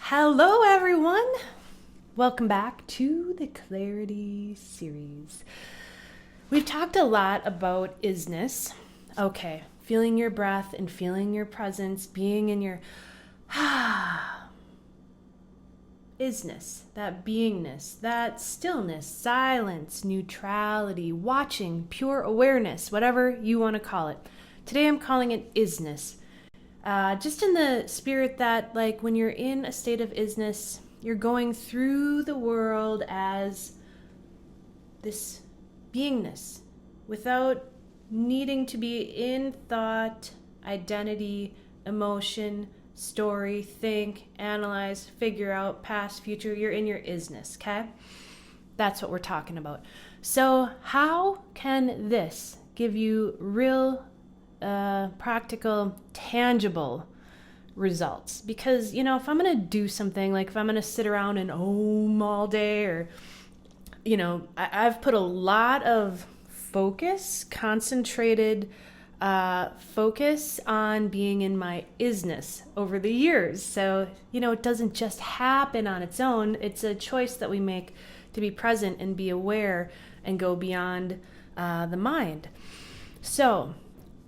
Hello, everyone. Welcome back to the Clarity series. We've talked a lot about isness. Okay, feeling your breath and feeling your presence, being in your isness, that beingness, that stillness, silence, neutrality, watching, pure awareness, whatever you want to call it. Today I'm calling it isness. Just in the spirit that, like, when you're in a state of isness, you're going through the world as this beingness without needing to be in thought, identity, emotion, story, think, analyze, figure out, past, future. You're in your isness, okay? That's what we're talking about. So how can this give you real practical, tangible results? Because, if I'm going to do something, like if I'm going to sit around and all day, or, I've put a lot of focus, concentrated focus on being in my isness over the years. So, it doesn't just happen on its own. It's a choice that we make to be present and be aware and go beyond the mind. So,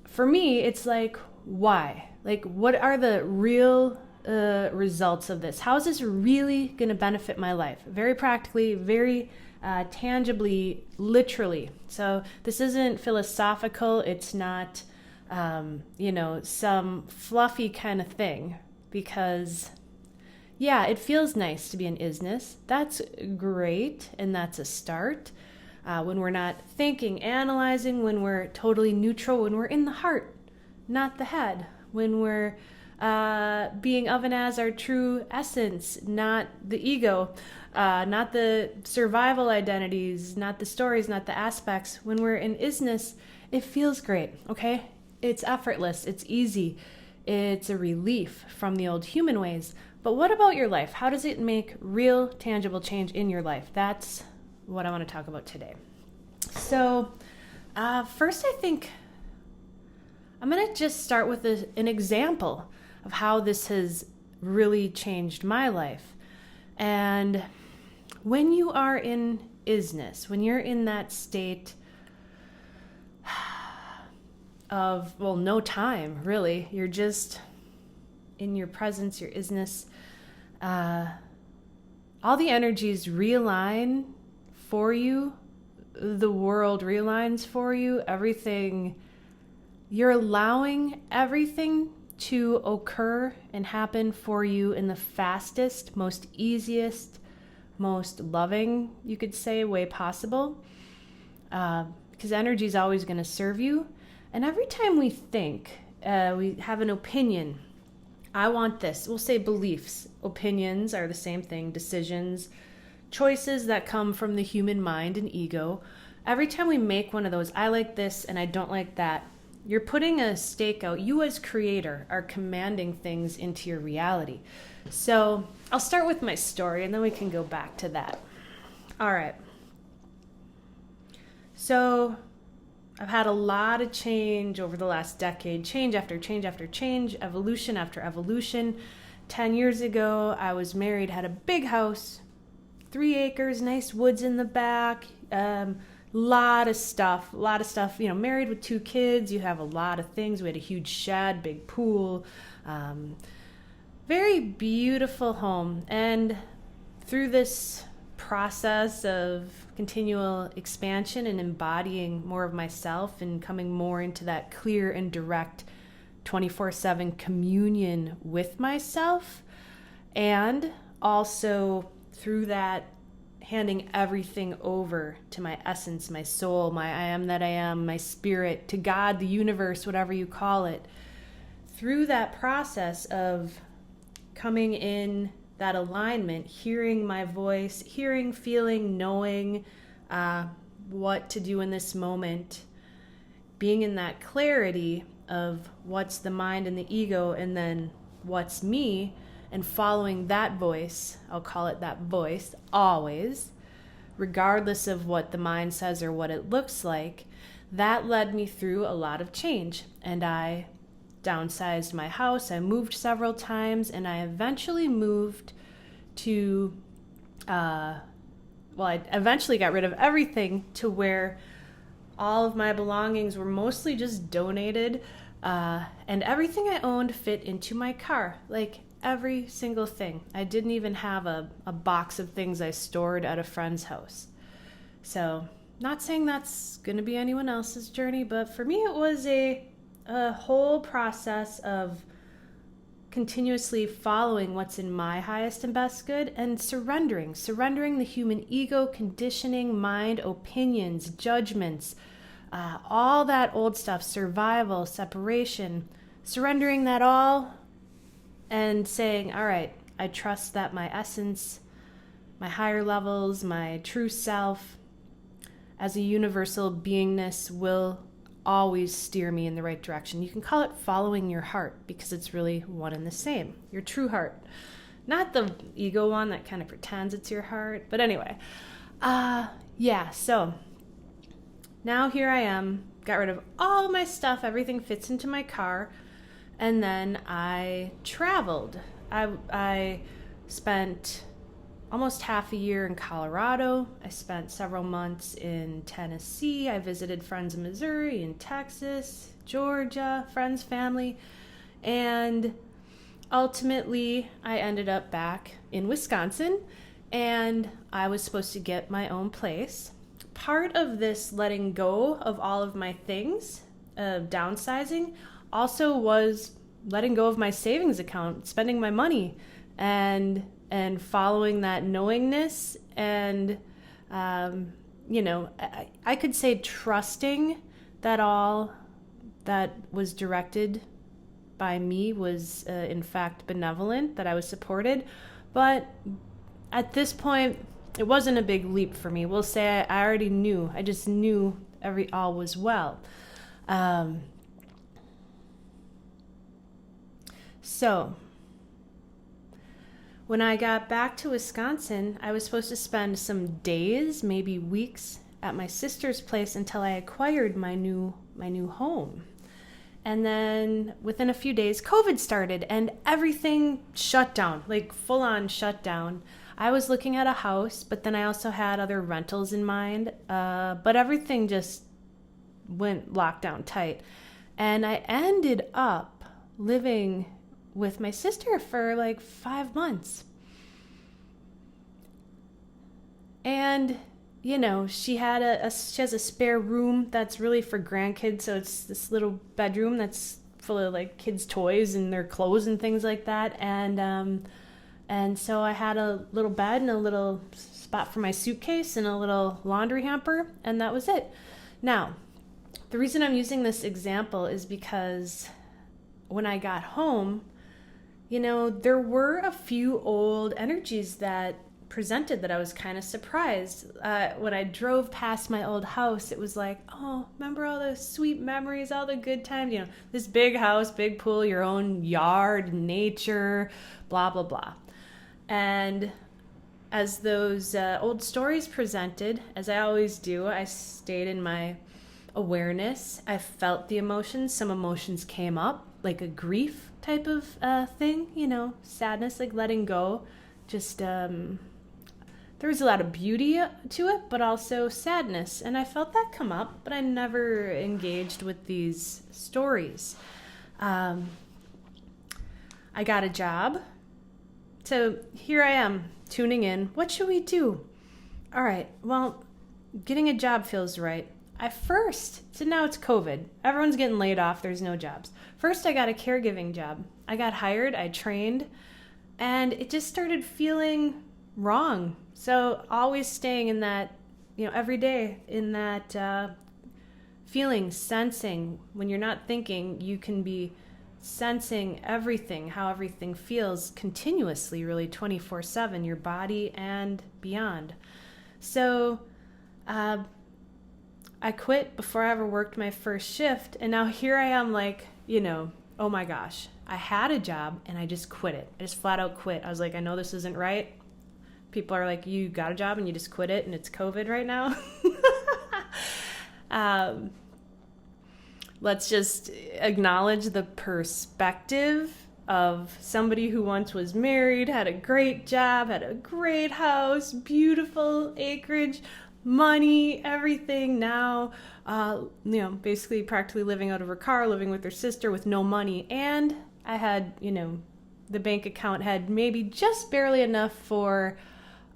for me, it's like, why? Like, what are the real results of this? How is this really going to benefit my life? Very practically, very tangibly, literally. So this isn't philosophical. It's not, some fluffy kind of thing. Because, yeah, it feels nice to be in isness. That's great, and that's a start. When we're not thinking, analyzing, when we're totally neutral, when we're in the heart, not the head, when we're being of and as our true essence, not the ego, not the survival identities, not the stories, not the aspects. When we're in isness, it feels great, okay? It's effortless, it's easy, it's a relief from the old human ways. But what about your life? How does it make real, tangible change in your life? That's what I want to talk about today. So first, I think I'm going to just start with an example of how this has really changed my life. And when you are in isness, when you're in that state of, no time, really, you're just in your presence, your isness, all the energies realign for you. The world realigns for you. Everything, you're allowing everything to occur and happen for you in the fastest, most easiest, most loving, you could say, way possible. Because energy is always going to serve you. And every time we think, we have an opinion. I want this. We'll say beliefs. Opinions are the same thing. Decisions, choices that come from the human mind and ego. Every time we make one of those, I like this and I don't like that, you're putting a stake out. You as creator are commanding things into your reality. So I'll start with my story and then we can go back to that. All right. So I've had a lot of change over the last decade, change after change after change, evolution after evolution. 10 years ago, I was married, had a big house, 3 acres, nice woods in the back, lot of stuff, married with 2 kids, you have a lot of things. We had a huge shed, big pool, very beautiful home. And through this process of continual expansion and embodying more of myself and coming more into that clear and direct 24/7 communion with myself, and also through that handing everything over to my essence, my soul, my I am that I am, my spirit, to God, the universe, whatever you call it. Through that process of coming in that alignment, hearing my voice, hearing, feeling, knowing what to do in this moment, being in that clarity of what's the mind and the ego and then what's me, and following that voice, I'll call it that voice, always, regardless of what the mind says or what it looks like, that led me through a lot of change. And I downsized my house, I moved several times, and I eventually moved to, I eventually got rid of everything to where all of my belongings were mostly just donated, and everything I owned fit into my car, like every single thing. I didn't even have a box of things I stored at a friend's house. So, not saying that's going to be anyone else's journey, but for me it was a whole process of continuously following what's in my highest and best good and surrendering the human ego, conditioning, mind, opinions, judgments, all that old stuff, survival, separation, surrendering that all and saying, all right, I trust that my essence, my higher levels, my true self as a universal beingness will always steer me in the right direction. You can call it following your heart because it's really one and the same. Your true heart. Not the ego one that kind of pretends it's your heart. But anyway, so now here I am, got rid of all my stuff, everything fits into my car, and then I traveled. I spent almost half a year in Colorado. I spent several months in Tennessee. I visited friends in Missouri, in Texas, Georgia, friends, family, and ultimately I ended up back in Wisconsin, and I was supposed to get my own place. Part of this letting go of all of my things, downsizing, also was letting go of my savings account, spending my money, and following that knowingness and, I could say trusting that all that was directed by me was, in fact, benevolent, that I was supported. But at this point, it wasn't a big leap for me. We'll say I already knew. I just knew all was well. So when I got back to Wisconsin, I was supposed to spend some days, maybe weeks, at my sister's place until I acquired my new home. And then within a few days, COVID started and everything shut down, like full on shut down. I was looking at a house, but then I also had other rentals in mind. But everything just went locked down tight. And I ended up living with my sister for like 5 months. And, she has a spare room that's really for grandkids. So it's this little bedroom that's full of like kids' toys and their clothes and things like that. And so I had a little bed and a little spot for my suitcase and a little laundry hamper, and that was it. Now, the reason I'm using this example is because when I got home, there were a few old energies that presented that I was kind of surprised. When I drove past my old house, it was like, oh, remember all those sweet memories, all the good times, this big house, big pool, your own yard, nature, blah, blah, blah. And as those old stories presented, as I always do, I stayed in my awareness. I felt the emotions. Some emotions came up, like a grief type of thing, sadness, like letting go. Just, there was a lot of beauty to it, but also sadness. And I felt that come up, but I never engaged with these stories. I got a job. So here I am, tuning in. What should we do? All right, well, getting a job feels right. So now it's COVID. Everyone's getting laid off. There's no jobs. First, I got a caregiving job. I got hired, I trained, and it just started feeling wrong. So always staying in that, every day in that feeling, sensing. When you're not thinking, you can be sensing everything, how everything feels continuously, really 24/7, your body and beyond. So I quit before I ever worked my first shift, and now here I am like, oh my gosh, I had a job and I just quit it. I just flat out quit. I was like, I know this isn't right. People are like, you got a job and you just quit it and it's COVID right now. Let's just acknowledge the perspective of somebody who once was married, had a great job, had a great house, beautiful acreage, money, everything. Now, basically practically living out of her car, living with her sister with no money. And I had, the bank account had maybe just barely enough for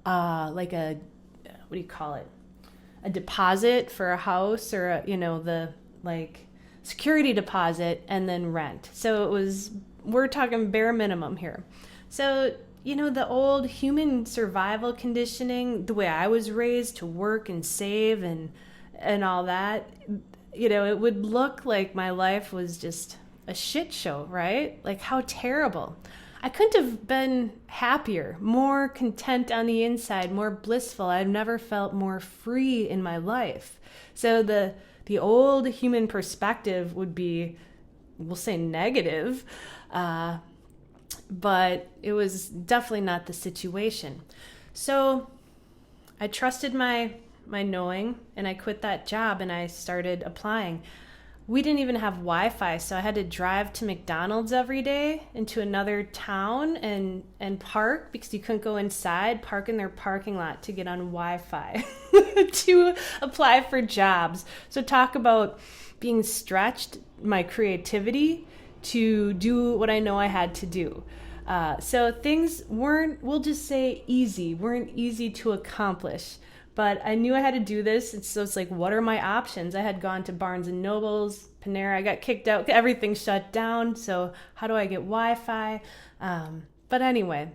like a, what do you call it? A deposit for a house, or the like security deposit, and then rent. So we're talking bare minimum here. So, the old human survival conditioning, the way I was raised to work and save and all that, it would look like my life was just a shit show, right? Like, how terrible. I couldn't have been happier, more content on the inside, more blissful. I've never felt more free in my life. So the old human perspective would be, we'll say, negative, but it was definitely not the situation. So I trusted my knowing, and I quit that job and I started applying. We didn't even have Wi-Fi, so I had to drive to McDonald's every day into another town and park, because you couldn't go inside, park in their parking lot to get on Wi-Fi to apply for jobs. So talk about being stretched, my creativity, to do what I know I had to do. So things weren't, we'll just say weren't easy to accomplish. But I knew I had to do this, and so it's like, what are my options? I had gone to Barnes & Noble's, Panera, I got kicked out, everything shut down, so how do I get Wi-Fi? But anyway,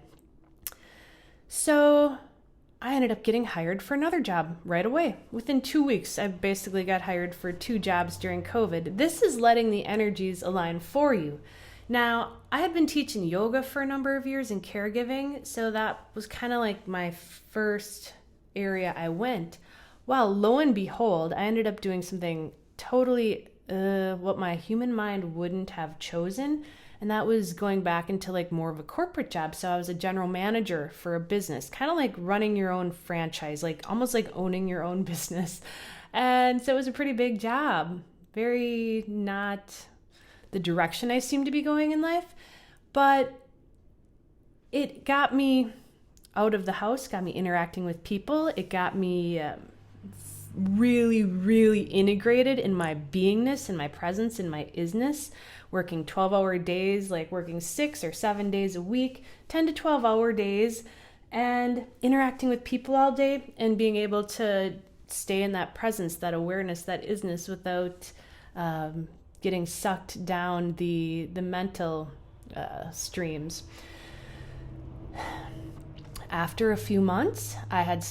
so I ended up getting hired for another job right away. Within 2 weeks, I basically got hired for 2 jobs during COVID. This is letting the energies align for you. Now, I had been teaching yoga for a number of years and caregiving, so that was kind of like my first area I went. Well, lo and behold, I ended up doing something totally what my human mind wouldn't have chosen, and that was going back into like more of a corporate job. So I was a general manager for a business, kind of like running your own franchise, like almost like owning your own business. And so it was a pretty big job, very not the direction I seemed to be going in life, but it got me out of the house, got me interacting with people. It got me really, really integrated in my beingness and my presence and my isness, working 12-hour days, like working 6 or 7 days a week, 10 to 12-hour days, and interacting with people all day and being able to stay in that presence, that awareness, that isness, without getting sucked down the mental streams. After a few months, I had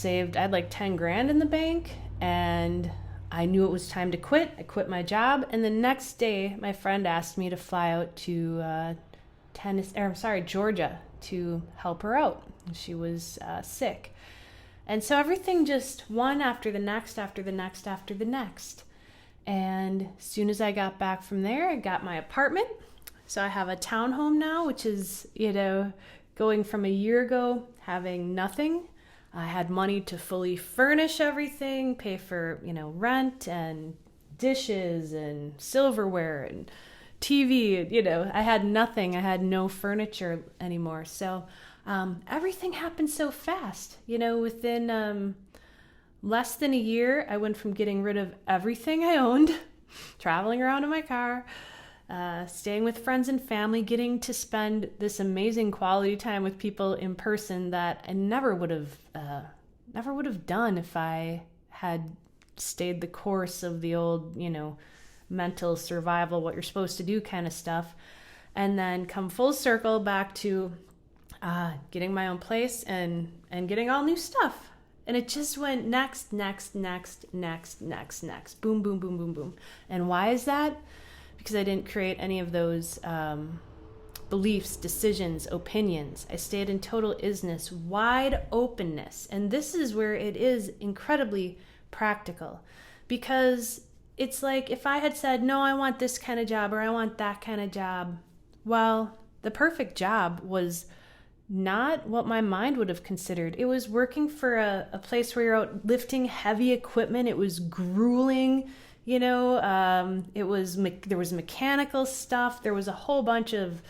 like 10 grand in the bank, and I knew it was time to quit. I quit my job, and the next day, my friend asked me to fly out to Georgia to help her out. She was sick. And so everything just one after the next, after the next, after the next. And as soon as I got back from there, I got my apartment. So I have a townhome now, which is, going from a year ago, having nothing. I had money to fully furnish everything, pay for, rent and dishes and silverware and TV. I had nothing. I had no furniture anymore. So everything happened so fast. Within less than a year, I went from getting rid of everything I owned, traveling around in my car, staying with friends and family, getting to spend this amazing quality time with people in person that I never would have done if I had stayed the course of the old, mental survival, what you're supposed to do kind of stuff, and then come full circle back to getting my own place and getting all new stuff. And it just went next, next, next, next, next, next, boom, boom, boom, boom, boom. And why is that? Because I didn't create any of those beliefs, decisions, opinions. I stayed in total isness, wide openness. And this is where it is incredibly practical, because it's like if I had said, no, I want this kind of job or I want that kind of job. Well, the perfect job was not what my mind would have considered. It was working for a place where you're out lifting heavy equipment. It was grueling. There was mechanical stuff. There was a whole bunch of,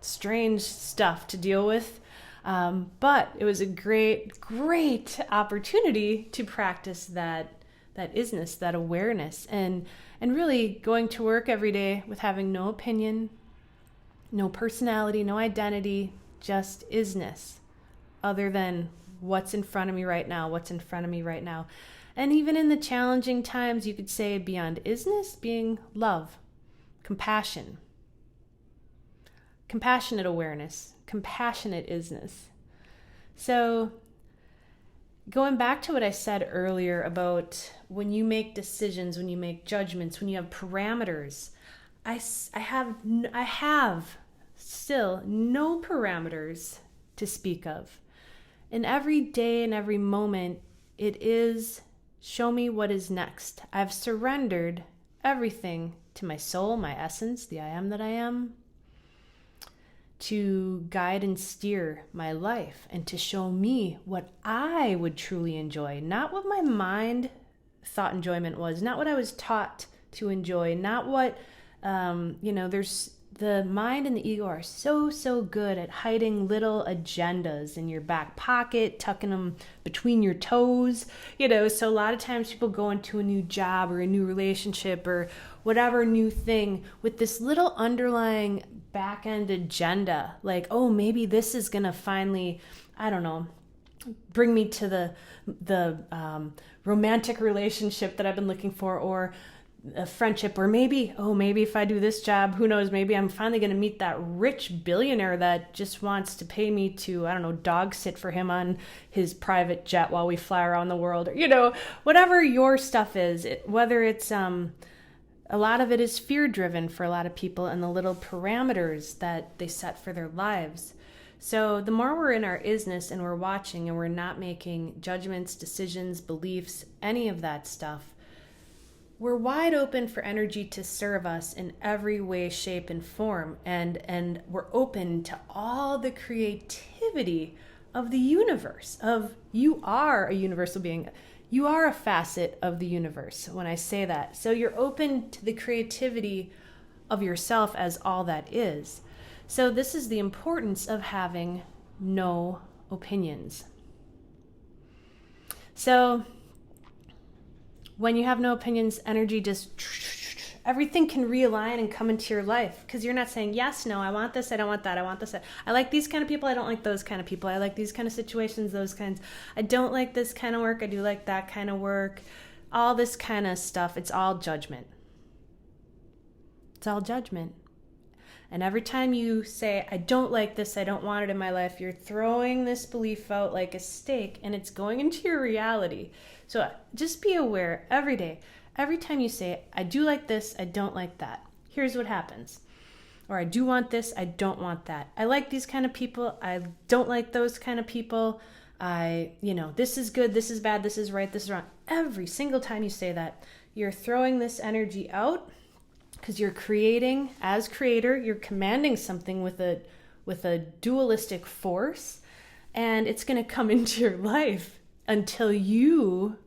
strange stuff to deal with. But it was a great opportunity to practice that isness, that awareness, and really going to work every day with having no opinion, no personality, no identity, just isness, other than what's in front of me right now. And even in the challenging times, you could say beyond isness, being love, compassion, compassionate awareness, compassionate isness. So going back to what I said earlier about when you make decisions, when you make judgments, when you have parameters, I have still no parameters to speak of. In every day and every moment, it is show me what is next. I've surrendered everything to my soul, my essence, the I am that I am, to guide and steer my life and to show me what I would truly enjoy, not what my mind thought enjoyment was, not what I was taught to enjoy, not what, there's the mind and the ego are so good at hiding little agendas in your back pocket, tucking them between your toes, so a lot of times people go into a new job or a new relationship or whatever new thing with this little underlying back end agenda, like, oh, maybe this is gonna finally, bring me to the romantic relationship that I've been looking for, or a friendship, or maybe if I do this job, who knows, maybe I'm finally going to meet that rich billionaire that just wants to pay me to, dog sit for him on his private jet while we fly around the world, or, whatever your stuff is, whether it's, a lot of it is fear driven for a lot of people and the little parameters that they set for their lives. So the more we're in our isness and we're watching and we're not making judgments, decisions, beliefs, any of that stuff, we're wide open for energy to serve us in every way, shape, and form. And we're open to all the creativity of the universe, you are a universal being. You are a facet of the universe when I say that. So you're open to the creativity of yourself as all that is. So this is the importance of having no opinions. So when you have no opinions, energy just, everything can realign and come into your life because you're not saying, yes, no, I want this, I don't want that, I want this. I like these kind of people, I don't like those kind of people. I like these kind of situations, those kinds. I don't like this kind of work, I do like that kind of work. All this kind of stuff, it's all judgment. It's all judgment. And every time you say, I don't like this, I don't want it in my life, you're throwing this belief out like a stake and it's going into your reality. So just be aware every day. Every time you say, I do like this, I don't like that, here's what happens. Or I do want this, I don't want that. I like these kind of people, I don't like those kind of people. This is good, this is bad, this is right, this is wrong. Every single time you say that, you're throwing this energy out because you're creating, as creator, you're commanding something with a dualistic force, and it's going to come into your life until you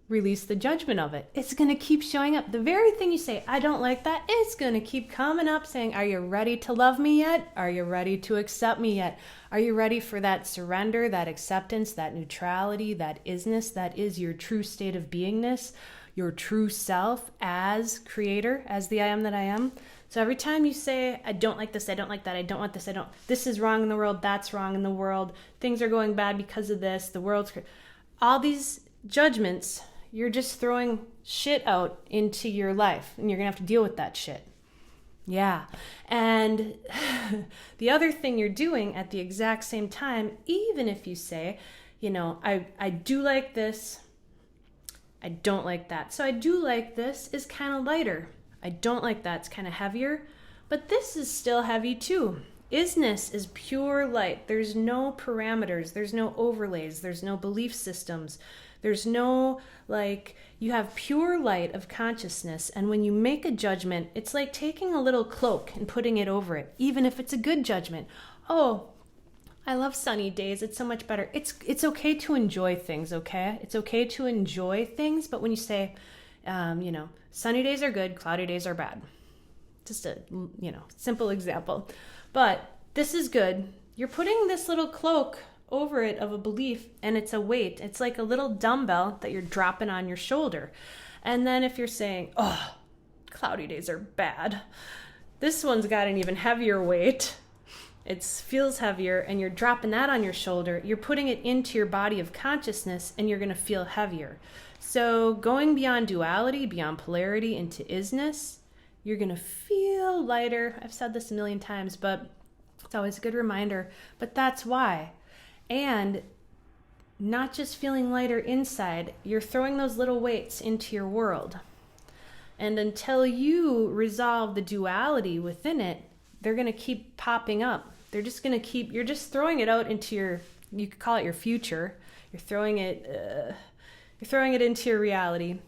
release the judgment of it. It's going to keep showing up. The very thing you say, I don't like that, it's going to keep coming up saying, are you ready to love me yet? Are you ready to accept me yet? Are you ready for that surrender, that acceptance, that neutrality, that isness, that is your true state of beingness, your true self as creator, as the I am that I am? So every time you say, I don't like this, I don't like that, I don't want this, this is wrong in the world, that's wrong in the world, things are going bad because of this, the world's, all these judgments, you're just throwing shit out into your life and you're gonna have to deal with that shit. Yeah. And the other thing you're doing at the exact same time, even if you say, I do like this, I don't like that. So I do like this is kind of lighter. I don't like that, it's kind of heavier, but this is still heavy too. Isness is pure light. There's no parameters, there's no overlays, there's no belief systems, there's no, you have pure light of consciousness, and when you make a judgment, it's like taking a little cloak and putting it over it, even if it's a good judgment. Oh, I love sunny days, it's so much better. It's okay to enjoy things, okay? It's okay to enjoy things, but when you say, sunny days are good, cloudy days are bad. just a, simple example. But this is good. You're putting this little cloak over it of a belief, and it's a weight. It's like a little dumbbell that you're dropping on your shoulder. And then if you're saying, oh, cloudy days are bad, this one's got an even heavier weight. It feels heavier, and you're dropping that on your shoulder. You're putting it into your body of consciousness, and you're going to feel heavier. So going beyond duality, beyond polarity into isness, you're going to feel lighter. I've said this a million times, but it's always a good reminder. But that's why. And not just feeling lighter inside, you're throwing those little weights into your world. And until you resolve the duality within it, they're going to keep popping up. They're just going to keep, you're just throwing it out into your, you could call it your future. You're throwing it into your reality.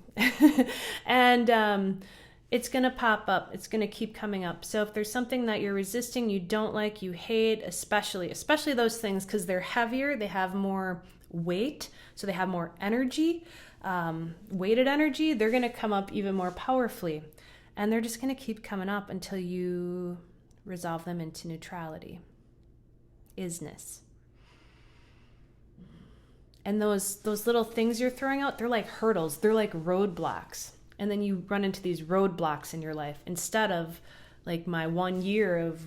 And it's going to pop up. It's going to keep coming up. So if there's something that you're resisting, you don't like, you hate, especially those things, because they're heavier, they have more weight, so they have more energy, weighted energy, they're going to come up even more powerfully. And they're just going to keep coming up until you resolve them into neutrality, isness. And those little things you're throwing out, they're like hurdles, they're like roadblocks. And then you run into these roadblocks in your life instead of like my 1 year of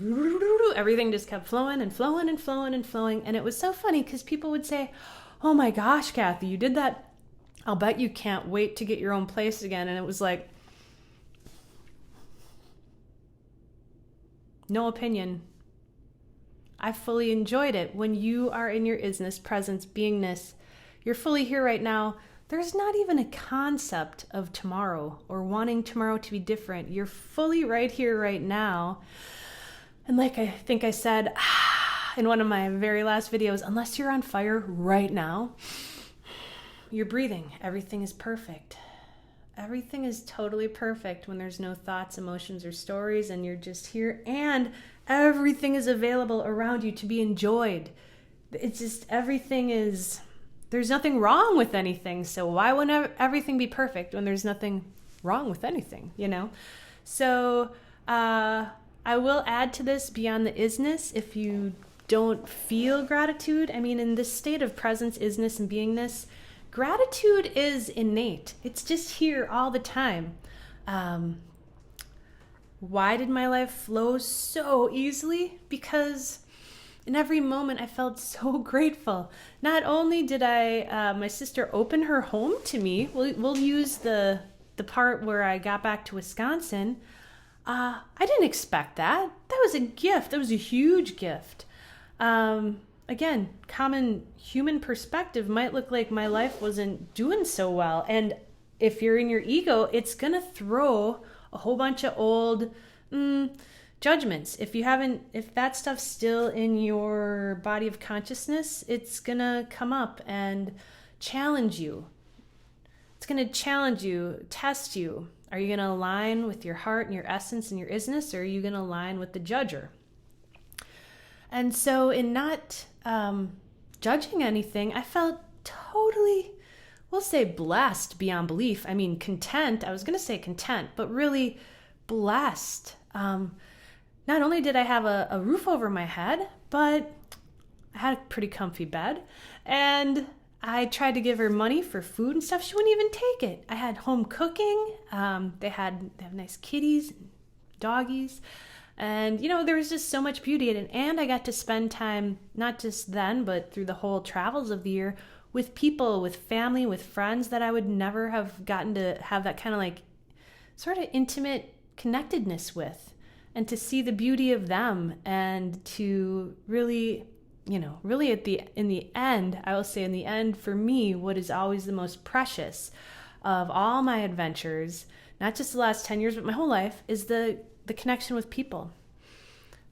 everything just kept flowing and flowing and flowing and flowing. And it was so funny because people would say, oh my gosh, Kathy, you did that. I'll bet you can't wait to get your own place again. And it was like, no opinion. I fully enjoyed it. When you are in your isness, presence, beingness, you're fully here right now. There's not even a concept of tomorrow or wanting tomorrow to be different. You're fully right here, right now. And like I think I said in one of my very last videos, unless you're on fire right now, you're breathing. Everything is perfect. Everything is totally perfect when there's no thoughts, emotions, or stories, and you're just here, and everything is available around you to be enjoyed. It's just everything is... There's nothing wrong with anything, so why wouldn't everything be perfect when there's nothing wrong with anything, So I will add to this beyond the isness if you don't feel gratitude. I mean, in this state of presence, isness, and beingness, gratitude is innate. It's just here all the time. Why did my life flow so easily? Because in every moment, I felt so grateful. Not only did my sister open her home to me. We'll use the part where I got back to Wisconsin. I didn't expect that. That was a gift. That was a huge gift. Again, common human perspective might look like my life wasn't doing so well. And if you're in your ego, it's going to throw a whole bunch of old... judgments. If that stuff's still in your body of consciousness, it's gonna come up and challenge you. It's gonna challenge you, test you. Are you gonna align with your heart and your essence and your isness, or are you gonna align with the judger? And so in not judging anything, I felt totally, we'll say blessed beyond belief. I mean, content. I was gonna say content, but really blessed. Not only did I have a roof over my head, but I had a pretty comfy bed, and I tried to give her money for food and stuff. She wouldn't even take it. I had home cooking. They have nice kitties, and doggies, and there was just so much beauty in it. And I got to spend time, not just then, but through the whole travels of the year, with people, with family, with friends that I would never have gotten to have that kind of like sort of intimate connectedness with. And to see the beauty of them, and to really, really in the end, I will say in the end, for me, what is always the most precious of all my adventures, not just the last 10 years, but my whole life, is the connection with people.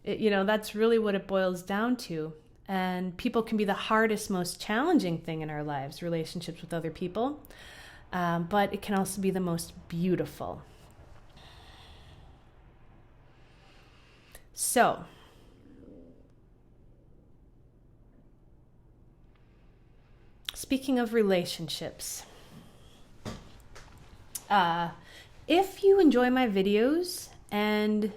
That's really what it boils down to. And people can be the hardest, most challenging thing in our lives, relationships with other people. But it can also be the most beautiful. So, speaking of relationships, if you enjoy my videos and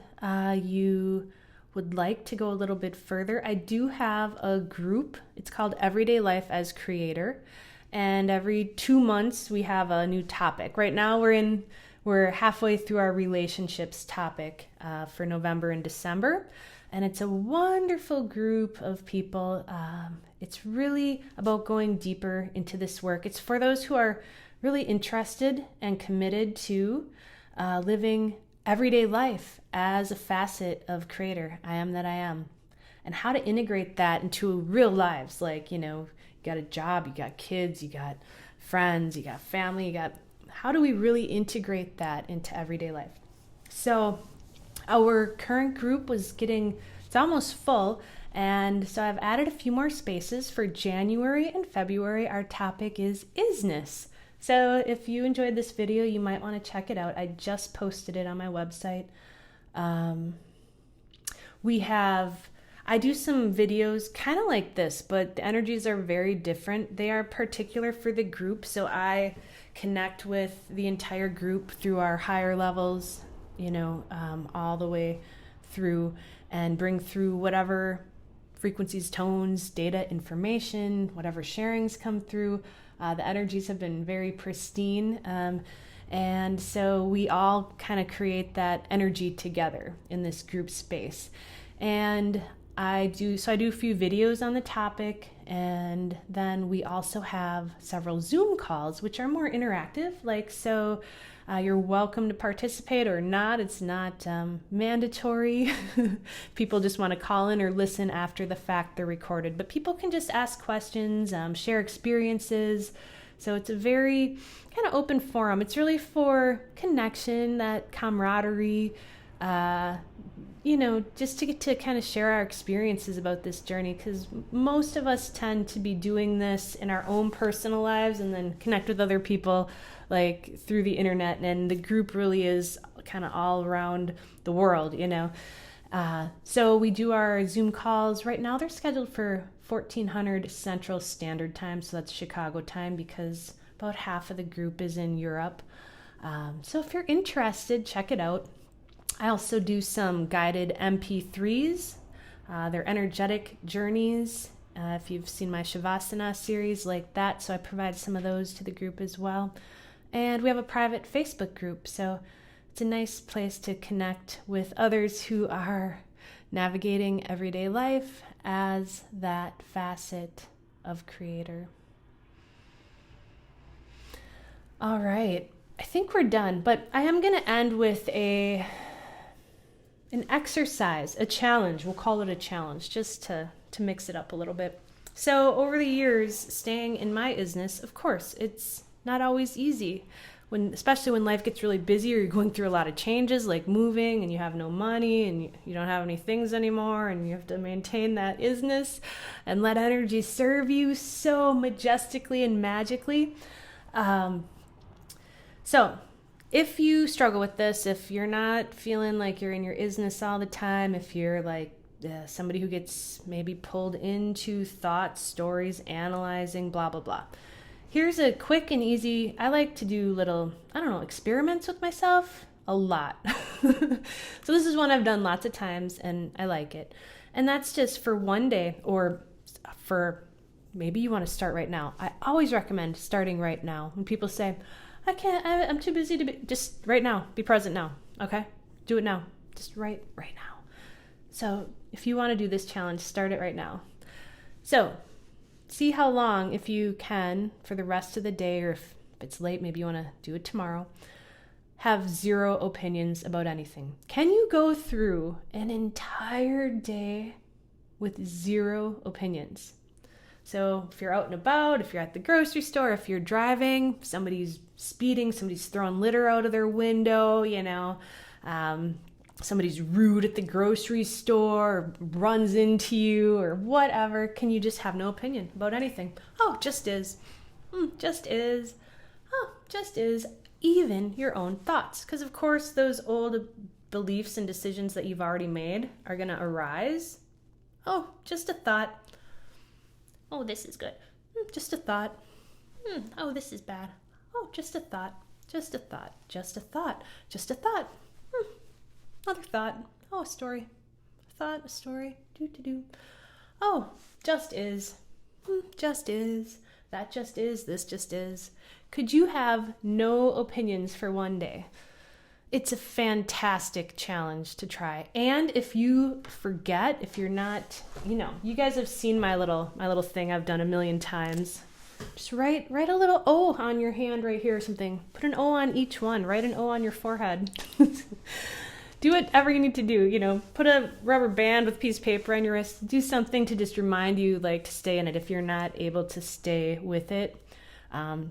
you would like to go a little bit further, I do have a group. It's called Everyday Life as Creator. And every 2 months we have a new topic. Right now we're halfway through our relationships topic for November and December. And it's a wonderful group of people. It's really about going deeper into this work. It's for those who are really interested and committed to living everyday life as a facet of Creator. I am that I am. And how to integrate that into real lives. Like, you got a job, you got kids, you got friends, you got family, how do we really integrate that into everyday life? So our current group it's almost full. And so I've added a few more spaces for January and February. Our topic is Isness. So if you enjoyed this video, you might want to check it out. I just posted it on my website. I do some videos kind of like this, but the energies are very different. They are particular for the group. So I connect with the entire group through our higher levels, all the way through, and bring through whatever frequencies, tones, data, information, whatever sharings come through. The energies have been very pristine. And so we all kind of create that energy together in this group space. And I do a few videos on the topic, and then we also have several Zoom calls, which are more interactive. You're welcome to participate or not. It's not mandatory. People just want to call in or listen after the fact they're recorded. But people can just ask questions, share experiences. So it's a very kind of open forum. It's really for connection, that camaraderie, just to get to kind of share our experiences about this journey, because most of us tend to be doing this in our own personal lives and then connect with other people like through the internet, and the group really is kind of all around the world, So we do our Zoom calls. Right now they're scheduled for 1400 Central Standard Time, so that's Chicago time, because about half of the group is in Europe. So if you're interested, check it out. I also do some guided MP3s. They're energetic journeys. If you've seen my Shavasana series like that, so I provide some of those to the group as well. And we have a private Facebook group, so it's a nice place to connect with others who are navigating everyday life as that facet of Creator. All right, I think we're done, but I am going to end with an exercise, a challenge. We'll call it a challenge, just to mix it up a little bit. So over the years, staying in my isness, of course, it's not always easy, especially when life gets really busy or you're going through a lot of changes, like moving, and you have no money and you don't have any things anymore, and you have to maintain that isness and let energy serve you so majestically and magically. So if you struggle with this, if you're not feeling like you're in your isness all the time, if you're like somebody who gets maybe pulled into thoughts, stories, analyzing, blah, blah, blah. Here's a quick and easy, I like to do little, experiments with myself a lot. So this is one I've done lots of times and I like it. And that's just for one day, or for maybe you want to start right now. I always recommend starting right now. When people say, I'm too busy to be, just right now, be present now, okay? Do it now, just right now. So if you want to do this challenge, start it right now. So see how long, if you can, for the rest of the day, or if it's late, maybe you want to do it tomorrow, have zero opinions about anything. Can you go through an entire day with zero opinions? So if you're out and about, if you're at the grocery store, if you're driving, somebody's speeding, somebody's throwing litter out of their window, somebody's rude at the grocery store, or runs into you, or whatever, can you just have no opinion about anything? Oh, just is. Just is. Oh, just is. Even your own thoughts. Because of course those old beliefs and decisions that you've already made are going to arise. Oh, just a thought. Oh, this is good. Just a thought. Oh, this is bad. Oh, just a thought. Just a thought. Just a thought. Just a thought. Another thought. Oh, a story. Thought, a story. Do. Oh, just is. Just is. That just is. This just is. Could you have no opinions for one day? It's a fantastic challenge to try. And if you forget, if you're not, you guys have seen my little thing I've done a million times. Just write a little O on your hand right here or something. Put an O on each one. Write an O on your forehead. Do whatever you need to do. Put a rubber band with a piece of paper on your wrist. Do something to just remind you, to stay in it. If you're not able to stay with it,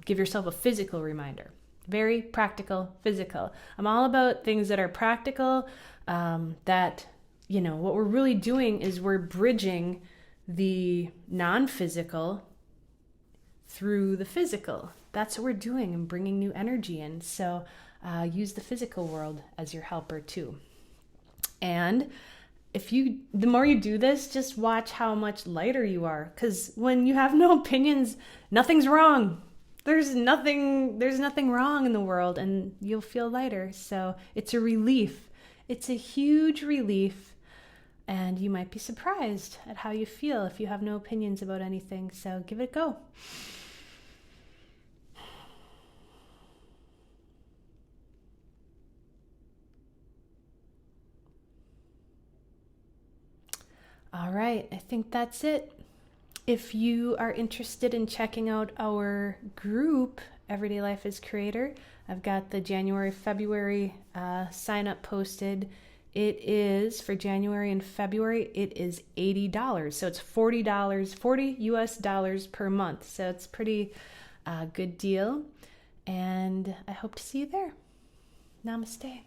give yourself a physical reminder. Very practical, physical. I'm all about things that are practical, that, what we're really doing is we're bridging the non-physical through the physical. That's what we're doing and bringing new energy in. So use the physical world as your helper too. And the more you do this, just watch how much lighter you are. Because when you have no opinions, nothing's wrong. There's nothing wrong in the world, and you'll feel lighter. So it's a relief. It's a huge relief, and you might be surprised at how you feel if you have no opinions about anything. So give it a go. All right, I think that's it. If you are interested in checking out our group, Everyday Life as Creator, I've got the January, February sign up posted. It is, for January and February, it is $80. So it's $40 US per month. So it's pretty good deal. And I hope to see you there. Namaste.